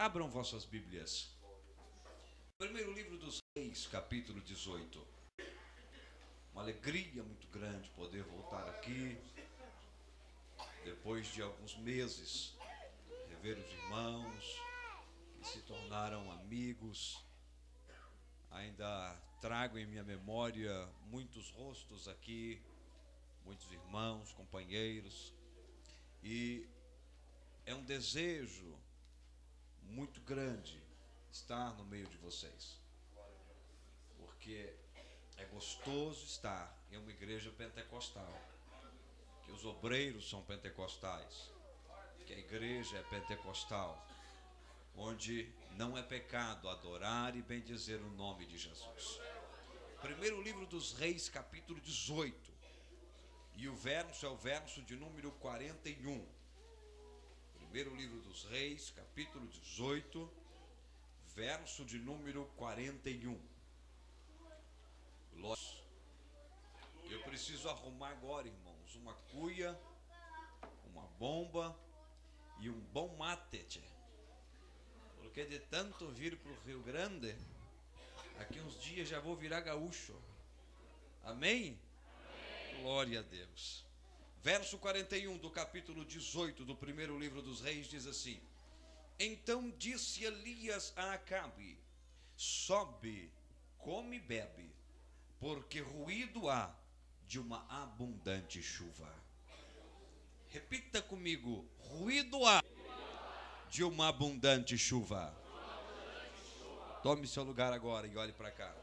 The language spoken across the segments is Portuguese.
Abram vossas Bíblias. Primeiro livro dos Reis, capítulo 18. Uma alegria muito grande poder voltar aqui, depois de alguns meses, rever os irmãos que se tornaram amigos. Ainda trago em minha memória muitos rostos aqui, muitos irmãos, companheiros, e é um desejo muito grande estar no meio de vocês, porque é gostoso estar em uma igreja pentecostal, que os obreiros são pentecostais, que a igreja é pentecostal, onde não é pecado adorar e bendizer o nome de Jesus. Primeiro livro dos Reis, capítulo 18, e o verso é o verso de número 41. Primeiro livro dos Reis, capítulo 18, verso de número 41. Eu preciso arrumar agora, irmãos, uma cuia, uma bomba e um bom mate, porque de tanto vir para o Rio Grande, aqui uns dias já vou virar gaúcho. Amém? Amém. Glória a Deus. Verso 41 do capítulo 18 do primeiro livro dos Reis diz assim: Então disse Elias a Acabe: Sobe, come e bebe, porque ruído há de uma abundante chuva. Repita comigo: ruído há de uma abundante chuva. Tome seu lugar agora e olhe para cá.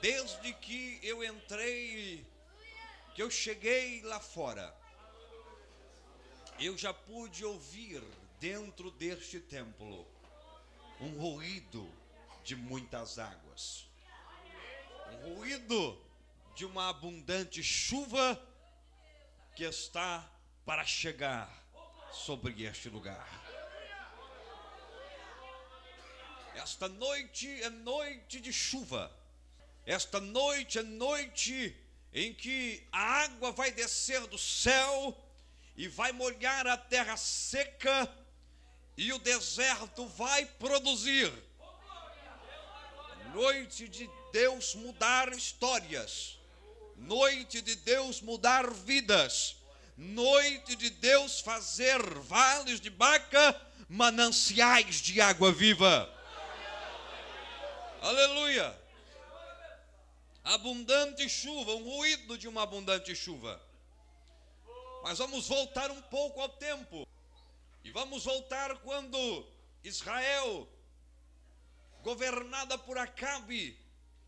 Desde que eu entrei, que eu cheguei lá fora, eu já pude ouvir dentro deste templo um ruído de muitas águas, um ruído de uma abundante chuva que está para chegar sobre este lugar. Esta noite é noite de chuva. Esta noite é noite em que a água vai descer do céu e vai molhar a terra seca e o deserto vai produzir. Noite de Deus mudar histórias, noite de Deus mudar vidas, noite de Deus fazer vales de Baca mananciais de água viva. Aleluia! Abundante chuva, um ruído de uma abundante chuva. Mas vamos voltar um pouco ao tempo. E vamos voltar quando Israel, governada por Acabe,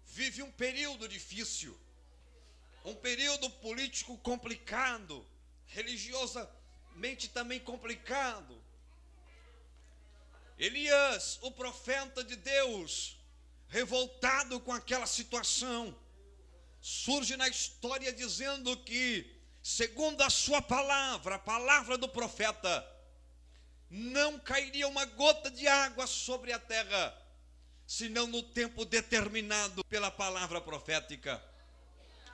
vive um período difícil. Um período político complicado, religiosamente também complicado. Elias, o profeta de Deus, revoltado com aquela situação, surge na história dizendo que, segundo a sua palavra, a palavra do profeta, não cairia uma gota de água sobre a terra, senão no tempo determinado pela palavra profética.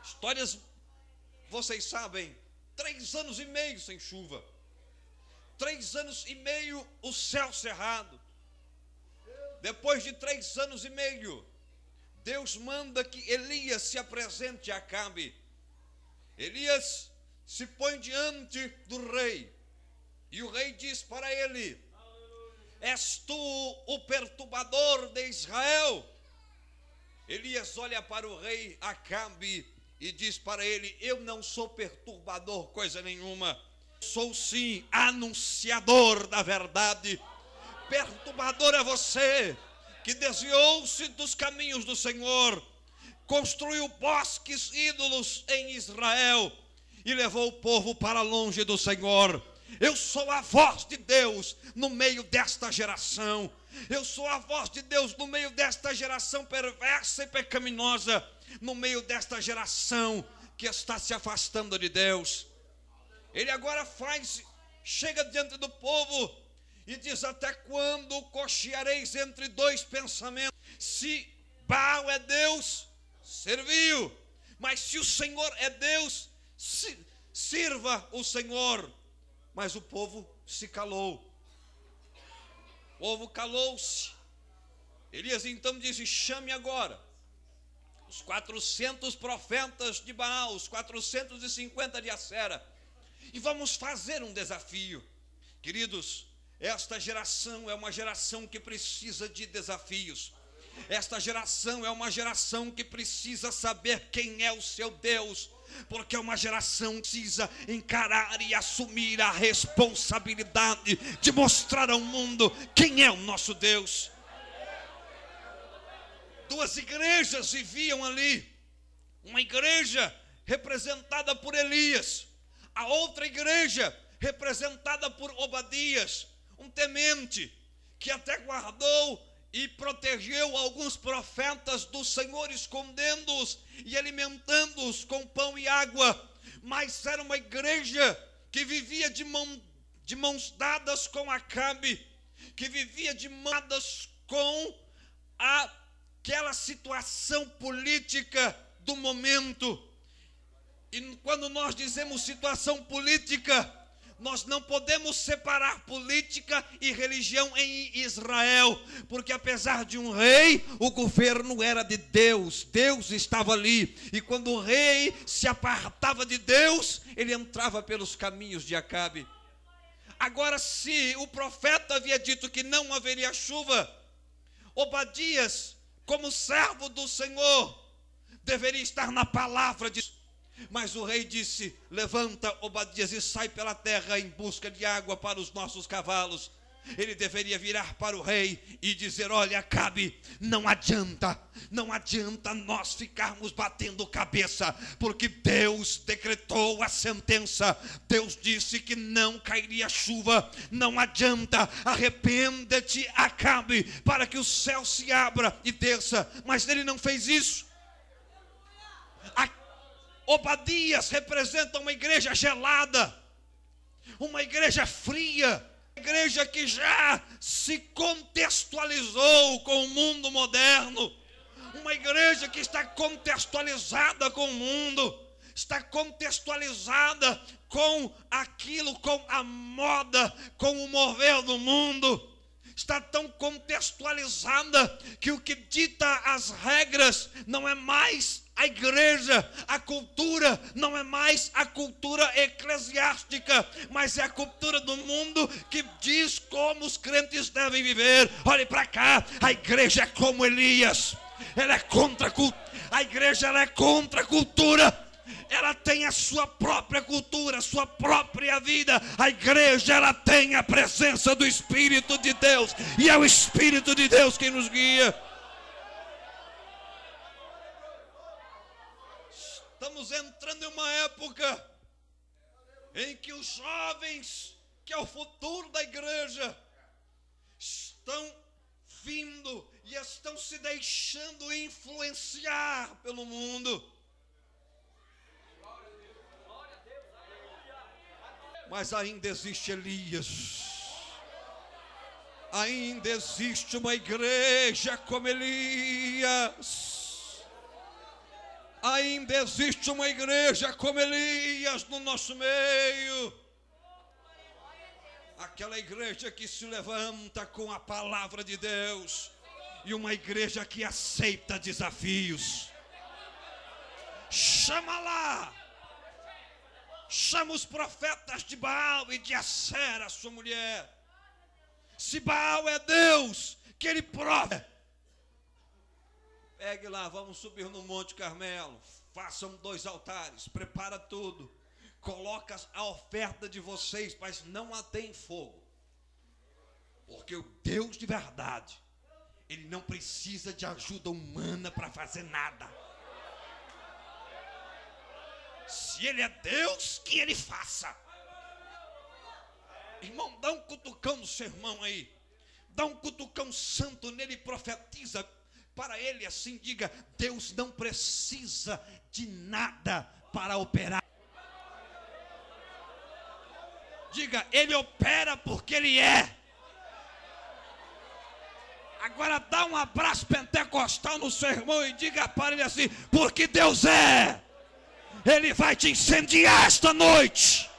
Histórias, vocês sabem, 3 anos e meio sem chuva, 3 anos e meio o céu cerrado. Depois de 3 anos e meio, Deus manda que Elias se apresente a Acabe. Elias se põe diante do rei, e o rei diz para ele: És tu o perturbador de Israel? Elias olha para o rei Acabe e diz para ele: Eu não sou perturbador coisa nenhuma, sou sim anunciador da verdade. Perturbador é você, que desviou-se dos caminhos do Senhor, construiu bosques ídolos em Israel e levou o povo para longe do Senhor. Eu sou a voz de Deus no meio desta geração. Eu sou a voz de Deus no meio desta geração perversa e pecaminosa, no meio desta geração que está se afastando de Deus. Ele agora chega diante do povo e diz: Até quando cocheareis entre 2 pensamentos? Se Baal é Deus, serviu. Mas se o Senhor é Deus, sirva o Senhor. Mas o povo se calou. O povo calou-se. Elias então disse: chame agora os 400 profetas de Baal, os 450 de Acera, e vamos fazer um desafio. Queridos, esta geração é uma geração que precisa de desafios. Esta geração é uma geração que precisa saber quem é o seu Deus, porque é uma geração que precisa encarar e assumir a responsabilidade de mostrar ao mundo quem é o nosso Deus. Duas igrejas viviam ali. Uma igreja representada por Elias, a outra igreja representada por Obadias, um temente que até guardou e protegeu alguns profetas do Senhor, escondendo-os e alimentando-os com pão e água. Mas era uma igreja que vivia de mãos dadas com Acabe, que vivia de mãos dadas com aquela situação política do momento. E quando nós dizemos situação política, nós não podemos separar política e religião em Israel, porque apesar de um rei, o governo era de Deus, Deus estava ali, e quando o rei se apartava de Deus, ele entrava pelos caminhos de Acabe. Agora, se o profeta havia dito que não haveria chuva, Obadias, como servo do Senhor, deveria estar na palavra de Deus. Mas o rei disse: levanta, Obadias, e sai pela terra em busca de água para os nossos cavalos. Ele deveria virar para o rei e dizer: olha, Acabe, não adianta nós ficarmos batendo cabeça, porque Deus decretou a sentença, Deus disse que não cairia chuva, não adianta, arrependa-te, Acabe, para que o céu se abra e desça. Mas ele não fez isso. Obadias representa uma igreja gelada, uma igreja fria, uma igreja que já se contextualizou com o mundo moderno, uma igreja que está contextualizada com o mundo, está contextualizada com aquilo, com a moda, com o mover do mundo. Está tão contextualizada que o que dita as regras não é mais a igreja, a cultura não é mais a cultura eclesiástica, mas é a cultura do mundo que diz como os crentes devem viver. Olhe para cá, a igreja é como Elias, ela é contra a igreja, ela é contra a cultura. Ela tem a sua própria cultura, a sua própria vida. A igreja, ela tem a presença do Espírito de Deus, e é o Espírito de Deus quem nos guia. Estamos entrando em uma época em que os jovens, que é o futuro da igreja, estão vindo e estão se deixando influenciar pelo mundo. Mas ainda existe Elias, ainda existe uma igreja como Elias, ainda existe uma igreja como Elias no nosso meio, aquela igreja que se levanta com a palavra de Deus, e uma igreja que aceita desafios. Chama lá, chama os profetas de Baal e de Acera, sua mulher. Se Baal é Deus, que ele prove. Pegue lá, vamos subir no Monte Carmelo, façam 2 altares, prepara tudo, coloca a oferta de vocês, mas não a tem fogo, porque o Deus de verdade, ele não precisa de ajuda humana para fazer nada. Se ele é Deus, que ele faça. Irmão, dá um cutucão no seu irmão aí, dá um cutucão santo nele e profetiza para ele assim, diga: Deus não precisa de nada para operar. Diga: ele opera porque ele é. Agora dá um abraço pentecostal no seu irmão e diga para ele assim: porque Deus é. Ele vai te incendiar esta noite.